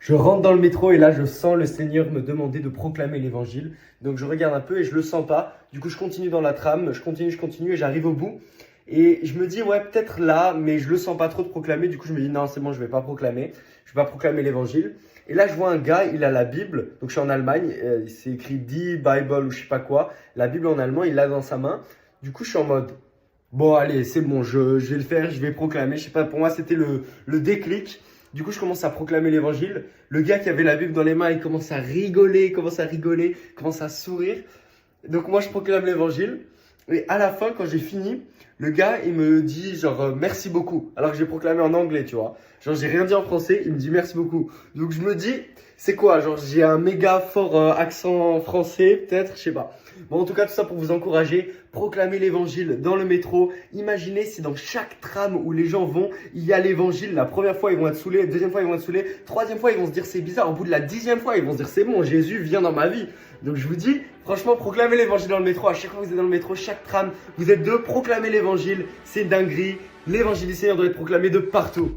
Je rentre dans le métro et là, je sens le Seigneur me demander de proclamer l'évangile. Donc, je regarde un peu et je le sens pas. Du coup, je continue dans la trame, je continue et j'arrive au bout. Et je me dis, ouais, peut-être là, mais je le sens pas trop de proclamer. Du coup, je me dis, non, c'est bon, je vais pas proclamer. Je vais pas proclamer l'évangile. Et là, je vois un gars, il a la Bible. Donc, je suis en Allemagne. C'est écrit The Bible ou je sais pas quoi. La Bible en allemand, il l'a dans sa main. Du coup, je suis en mode, bon, allez, c'est bon, je vais le faire, je vais proclamer. Je sais pas, pour moi, c'était le déclic. Du coup, je commence à proclamer l'évangile. Le gars qui avait la Bible dans les mains, il commence à rigoler, commence à sourire. Donc, moi, je proclame l'évangile. Et à la fin, quand j'ai fini, le gars, il me dit genre merci beaucoup. Alors que j'ai proclamé en anglais, tu vois. Genre, j'ai rien dit en français, il me dit merci beaucoup. Donc, je me dis, c'est quoi? Genre, j'ai un méga fort accent français, peut-être, je sais pas. Bon, en tout cas, tout ça pour vous encourager. Proclamer l'évangile dans le métro. Imaginez si dans chaque tram où les gens vont, il y a l'évangile. La première fois, ils vont être saoulés. La deuxième fois, ils vont être saoulés. Troisième fois, ils vont se dire c'est bizarre. Au bout de la 10e fois, ils vont se dire c'est bon, Jésus vient dans ma vie. Donc je vous dis, franchement, proclamez l'évangile dans le métro. À chaque fois que vous êtes dans le métro, chaque tram, vous êtes deux, proclamez l'évangile. C'est une dinguerie. L'évangile du Seigneur doit être proclamé de partout.